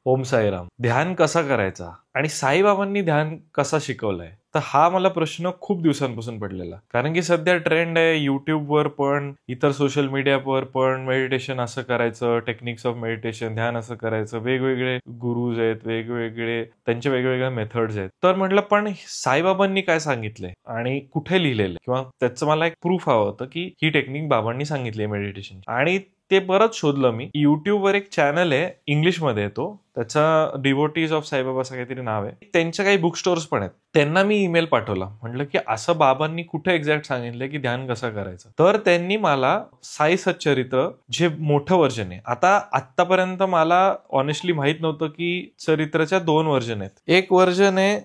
ओम साईराम. ध्यान कसा करायचा आणि साईबाबांनी ध्यान कसा शिकवलाय, तर हा मला प्रश्न खूप दिवसांपासून पडलेला. कारण की सध्या ट्रेंड आहे युट्यूबवर पण, इतर सोशल मीडियावर पण, मेडिटेशन असं करायचं, टेक्निक्स ऑफ मेडिटेशन, ध्यान असं करायचं, वेगवेगळे गुरुज आहेत, वेगवेगळे त्यांचे वेगवेगळ्या मेथड्स आहेत. तर म्हटलं पण साईबाबांनी काय सांगितलंय आणि कुठे लिहिलेलं किंवा त्याचं मला एक प्रूफ हवं होतं की ही टेक्निक बाबांनी सांगितली मेडिटेशन. आणि ते परत शोधलं मी. युट्यूबवर एक चॅनल आहे, इंग्लिशमध्ये आहे तो. त्याचा डिवोटीज ऑफ साईबाबा असं काहीतरी नाव आहे. त्यांच्या काही बुक स्टोअर्स पण आहेत. त्यांना मी ईमेल पाठवला. म्हटलं की असं बाबांनी कुठे एक्झॅक्ट सांगितलं की ध्यान कसं करायचं. तर त्यांनी मला साई सच्चरित्र जे मोठं व्हर्जन आहे. आता आतापर्यंत मला ऑनेस्टली माहित नव्हतं की चरित्राच्या 2 व्हर्जन आहेत. एक व्हर्जन आहे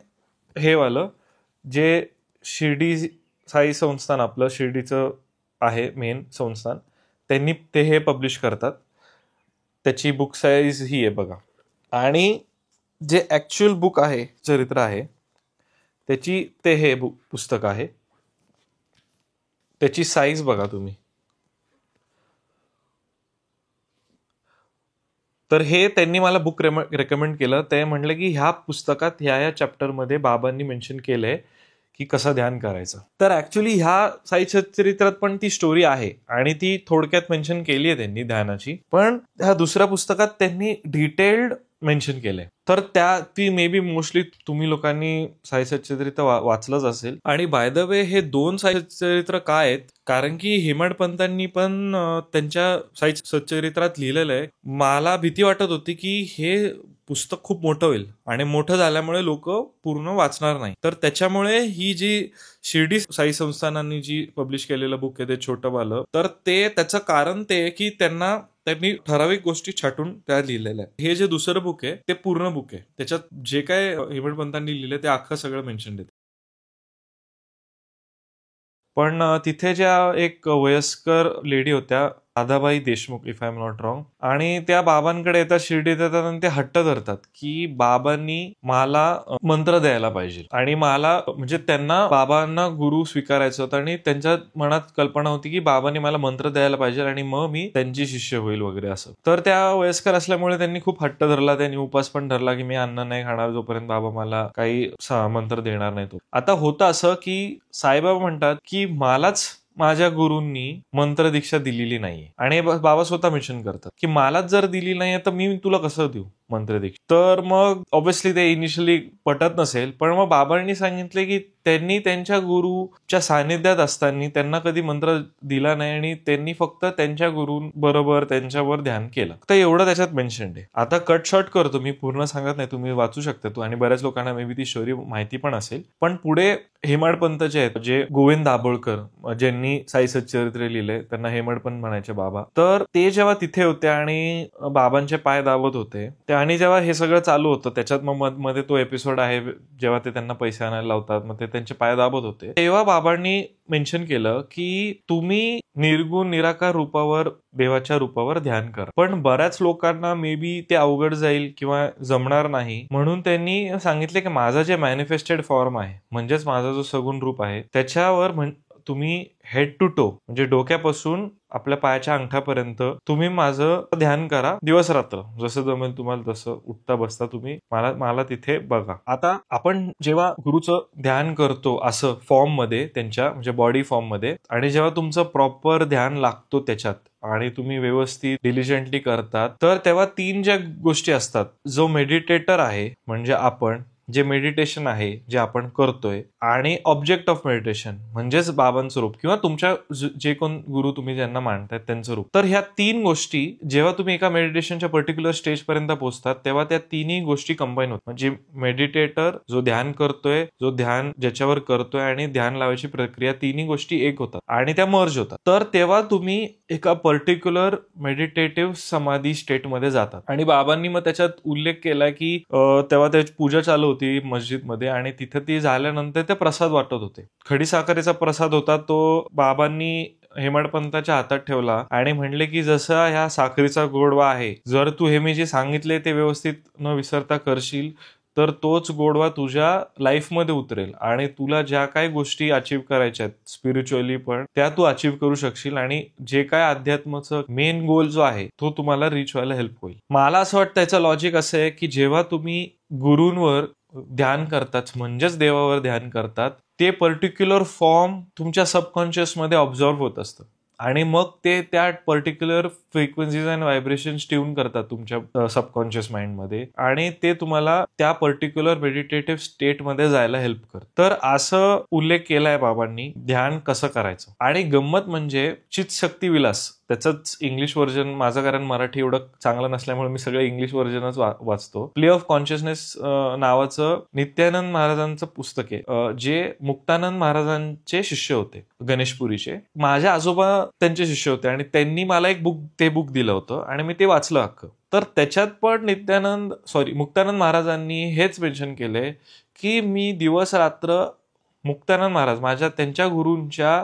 हे वालं, जे शिर्डी साई संस्थान, आपलं शिर्डीचं आहे मेन संस्थान, त्यांनी ते हे पब्लिश करतात. त्याची बुक साईज ही आहे बघा. आणि जे ऍक्च्युअल बुक आहे, चरित्र आहे, त्याची ते हे पुस्तक आहे. त्याची साईज बघा तुम्ही. तर हे त्यांनी मला बुक रेकमेंड केलं. ते म्हणलं की ह्या पुस्तकात ह्या चॅप्टरमध्ये बाबांनी मेन्शन केलंय की कसं ध्यान करायचं. तर ऍक्च्युली ह्या साई सच्चरित्रात पण ती स्टोरी आहे आणि ती थोडक्यात मेन्शन केली आहे त्यांनी ध्यानाची. पण ह्या दुसऱ्या पुस्तकात त्यांनी डिटेल्ड मेन्शन केलंय. तर ती मे बी मोस्टली तुम्ही लोकांनी साई सच्चरित्र वाचलंच असेल. आणि बाय द वे हे 2 साई सच्चरित्र काय आहेत, कारण की हेमाडपंतांनी पण त्यांच्या साई सच्चरित्रात लिहिलेलं आहे. मला भीती वाटत होती की हे पुस्तक खूप मोठं होईल आणि मोठं झाल्यामुळे लोक पूर्ण वाचणार नाही. तर त्याच्यामुळे ही जी शिर्डी साई संस्थानांनी जी पब्लिश केलेलं बुक आहे ते छोटं वालं, तर ते त्याचं कारण ते की त्यांनी ठराविक गोष्टी छाटून त्या लिहिलेल्या आहे. हे जे दुसरं बुक आहे ते पूर्ण बुक आहे. त्याच्यात जे काय हेमडपंतांनी लिहिलंय ते अख्खं सगळं मेन्शन आहे. पण तिथे ज्या एक वयस्कर लेडी होत्या, Radhabai Deshmukh, if I am not wrong, आणि त्या बाबांकडे येतात, शिर्डीत येतात आणि ते हट्ट धरतात की बाबांनी मला मंत्र द्यायला पाहिजे. आणि मला म्हणजे त्यांना बाबांना गुरु स्वीकारायचं होतं आणि त्यांच्या मनात कल्पना होती की बाबांनी मला मंत्र द्यायला पाहिजे आणि मग मी त्यांची शिष्य होईल वगैरे असं. तर त्या वयस्कर असल्यामुळे त्यांनी खूप हट्ट धरला. त्यांनी उपास पण धरला की मी अन्न नाही खाणार जोपर्यंत बाबा मला काही मंत्र देणार नाही. तो आता होतं असं की साईबाबा म्हणतात की मलाच माझ्या गुरूंनी मंत्र दीक्षा दिलेली नाहीये. आणि बाबा स्वतः मेन्शन करतात की मलाच जर दिली नाहीये तर मी तुला कसं देऊ मंत्र दीक्षा. तर मग ऑब्व्हियसली ते इनिशियली पटत नसेल, पण मग बाबांनी सांगितले की त्यांनी त्यांच्या गुरुच्या सानिध्यात असताना त्यांना कधी मंत्र दिला नाही आणि त्यांनी फक्त त्यांच्या गुरूंबरोबर त्यांच्यावर ध्यान केलं. तर एवढं त्याच्यात मेन्शन आहे. आता कट शॉर्ट करतो, मी पूर्ण सांगत नाही, तुम्ही वाचू शकता तू, आणि बऱ्याच लोकांना मे बी ती स्टोरी माहिती पण असेल. पण पुढे हेमाडपंत जे आहेत, जे गोविंद दाभोळकर ज्यांनी साई सच्चरित्र लिहिले, त्यांना हेमाडपंत म्हणायचे बाबा. तर ते जेव्हा तिथे होते आणि बाबांचे पाय दाबत होते, आणि जेव्हा हे सगळं चालू होतं, त्याच्यात मग मध्ये तो एपिसोड आहे जेव्हा ते त्यांना पैसे आणायला लावतात, मग ते त्यांचे पाय दाबत होते, तेव्हा बाबांनी मेन्शन केलं की तुम्ही निर्गुण निराकार रूपावर, देवाच्या रूपावर ध्यान करा. पण बऱ्याच लोकांना मे बी ते अवघड जाईल किंवा जमणार नाही, म्हणून त्यांनी सांगितले की माझा जे मॅनिफेस्टेड फॉर्म आहे, म्हणजेच माझा जो सगुण रूप आहे, त्याच्यावर तुम्ही हेड टू टो, म्हणजे डोक्यापासून आपल्या पायाच्या अंगठ्यापर्यंत तुम्ही माझं ध्यान करा दिवस रात्र, जसं जमेल तुम्हाला तसं, उठता बसता तुम्ही मला तिथे बघा. आता आपण जेव्हा गुरुचं ध्यान करतो असं फॉर्म मध्ये, त्यांच्या म्हणजे बॉडी फॉर्म मध्ये, आणि जेव्हा तुमचं प्रॉपर ध्यान लागतो त्याच्यात आणि तुम्ही व्यवस्थित डिलिजंटली करतात, तर तेव्हा 3 ज्या गोष्टी असतात, जो मेडिटेटर आहे म्हणजे आपण, जे मेडिटेशन आहे जे आपण करतोय, आणि ऑब्जेक्ट ऑफ मेडिटेशन म्हणजेच बाबांचं रूप किंवा तुमच्या जे कोण गुरु तुम्ही ज्यांना मानताय त्यांचं रूप. तर ह्या 3 गोष्टी जेव्हा तुम्ही एका मेडिटेशनच्या पर्टिक्युलर स्टेज पर्यंत पोहोचतात, तेव्हा त्या 3ही गोष्टी कंबाईन होतात. म्हणजे मेडिटेटर जो ध्यान करतोय, जो ध्यान ज्याच्यावर करतोय, आणि ध्यान लावायची प्रक्रिया, 3ही गोष्टी एक होतात आणि त्या मर्ज होतात. तर तेव्हा तुम्ही एका पर्टिक्युलर मेडिटेटिव्ह समाधी स्टेट मध्ये जातात. आणि बाबांनी मग त्याच्यात उल्लेख केला की तेव्हा त्याची पूजा चालू होती मस्जिदमध्ये, आणि तिथे ती झाल्यानंतर ते प्रसाद वाटत होते. खडीसाखरेचा प्रसाद होता, तो बाबांनी हेमाडपंताच्या हातात ठेवला आणि म्हणले की जसा ह्या साखरेचा गोडवा आहे, जर तू हे मी जे सांगितले ते व्यवस्थित न विसरता करशील, तर तोच गोडवा तुझ्या लाईफमध्ये उतरेल आणि तुला ज्या काही गोष्टी अचीव्ह करायच्या आहेत स्पिरिच्युअली पण त्या तू अचीव्ह करू शकशील आणि जे काय अध्यात्माचं मेन गोल जो आहे तो तुम्हाला रीच व्हायला हेल्प होईल. मला असं वाटतं याचं लॉजिक असं आहे की जेव्हा तुम्ही गुरूंवर ध्यान करतात म्हणजेच देवावर ध्यान करतात ते पर्टिक्युलर फॉर्म तुमच्या सबकॉन्शियस मध्ये ऑब्झर्व्ह होत असतं आणि मग ते त्या particular frequencies and vibrations tune करतात तुमच्या सबकॉन्शियस माइंडमध्ये आणि ते तुम्हाला त्या पर्टिक्युलर मेडिटेटिव्ह स्टेटमध्ये जायला हेल्प करतं. तर असं उल्लेख केलाय बाबांनी ध्यान कसं करायचं. आणि गंमत म्हणजे चित्शक्ती विलास त्याचंच इंग्लिश व्हर्जन माझं, कारण मराठी एवढं चांगलं नसल्यामुळे मी सगळं इंग्लिश व्हर्जनच वाचतो. प्ले ऑफ कॉन्शियसनेस नावाचं नित्यानंद महाराजांचं पुस्तक आहे जे मुक्तानंद महाराजांचे शिष्य होते गणेशपुरीचे. माझ्या आजोबा त्यांचे शिष्य होते आणि त्यांनी मला एक बुक दिलं होतं आणि मी ते वाचलं अख्खं. तर त्याच्यात पण मुक्तानंद महाराजांनी हेच मेन्शन केलंय की मी दिवस रात्र मुक्तानंद महाराज त्यांच्या गुरूंच्या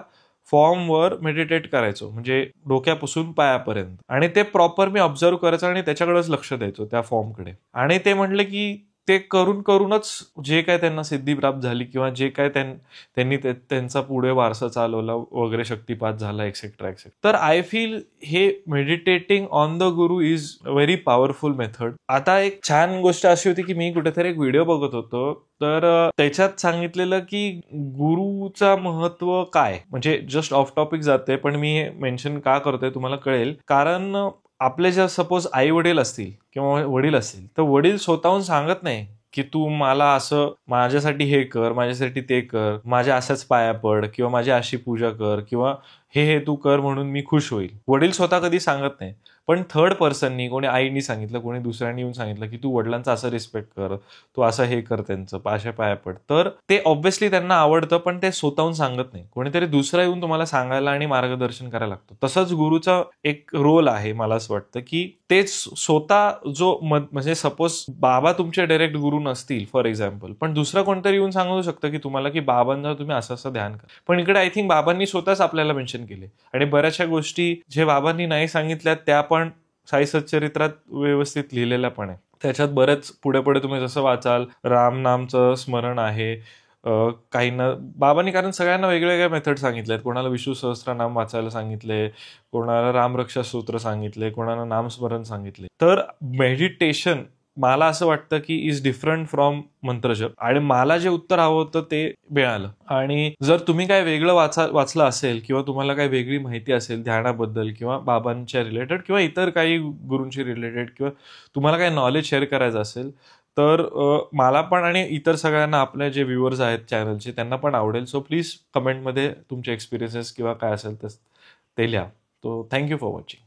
फॉर्मवर मेडिटेट करायचो, म्हणजे डोक्यापासून पायापर्यंत, आणि ते प्रॉपर मी ऑब्झर्व्ह करायचो आणि त्याच्याकडेच लक्ष द्यायचो त्या फॉर्मकडे. आणि ते म्हणले की ते करूनच जे काय त्यांना सिद्धी प्राप्त झाली किंवा जे काय त्यांनी त्यांचा पुढे वारसा चालवला वगैरे, शक्तिपात झाला एक्सेट्रा एक्सेट्रा. तर आय फील हे meditating on the Guru is very powerful method. आता एक छान गोष्ट अशी होती की मी कुठेतरी एक व्हिडिओ बघत होतो तर त्याच्यात सांगितलेलं की गुरुचा महत्व काय, म्हणजे जस्ट ऑफ टॉपिक जाते पण मी हे मेन्शन का करतोय तुम्हाला कळेल. कारण आपले जर सपोज आई वडील असतील किंवा वडील असतील तर वडील स्वतःहून सांगत नाही की तू मला असं माझ्यासाठी हे कर, माझ्यासाठी ते कर, माझ्या अशाच पाया पड किंवा माझी अशी पूजा कर किंवा हे तू कर म्हणून मी खुश होईल. वडील स्वतः कधी सांगत नाही. पण थर्ड पर्सननी, कोणी आईनी सांगितलं, कोणी दुसऱ्यांनी येऊन सांगितलं की तू वडिलांचा असं रिस्पेक्ट कर, तू असं हे कर, त्यांचं अशा पाया पड, तर ते ऑब्व्हियसली त्यांना आवडतं पण ते स्वतःहून सांगत नाही. कोणीतरी दुसरा येऊन तुम्हाला सांगायला आणि मार्गदर्शन करायला लागतं. तसंच गुरुचा एक रोल आहे. मला असं वाटतं की तेच स्वतः म्हणजे सपोज बाबा तुमचे डायरेक्ट गुरु नसतील फॉर एक्झाम्पल, पण दुसरं कोणतरी येऊन सांगू शकतं की तुम्हाला की बाबांना तुम्ही असं ध्यान करा. पण इकडे आय थिंक बाबांनी स्वतःच आपल्याला मेन्शन केले आणि बऱ्याचशा गोष्टी जे बाबांनी नाही सांगितल्या त्या पण साई सच्चरित्रात व्यवस्थित लिहिलेल्या पण आहे. त्याच्यात बरेच पुढे पुढे तुम्ही जसं वाचाल राम नामचं स्मरण आहे, काहींना बाबांनी, कारण सगळ्यांना वेगवेगळ्या मेथड सांगितले आहेत. कोणाला विष्णू सहस्त्रनाम वाचायला सांगितले, कोणाला रामरक्षा सूत्र सांगितले, कोणाला नामस्मरण सांगितले. तर मेडिटेशन मला असं वाटतं की इज डिफरंट फ्रॉम मंत्रजप आणि मला जे उत्तर हवं होतं ते मिळालं. आणि जर तुम्ही काय वेगळं वाचलं असेल किंवा तुम्हाला काही वेगळी माहिती असेल ध्यानाबद्दल किंवा बाबांच्या रिलेटेड किंवा इतर काही गुरूंशी रिलेटेड किंवा तुम्हाला काही नॉलेज शेअर करायचं असेल तर मला पण आणि इतर सगळ्यांना, आपले जे व्ह्युअर्स आहेत चॅनलचे, त्यांना पण आवडेल. सो प्लीज कमेंटमध्ये तुमचे एक्सपिरियन्सेस किंवा काय असेल ते लिहा. तो थँक्यू फॉर वॉचिंग.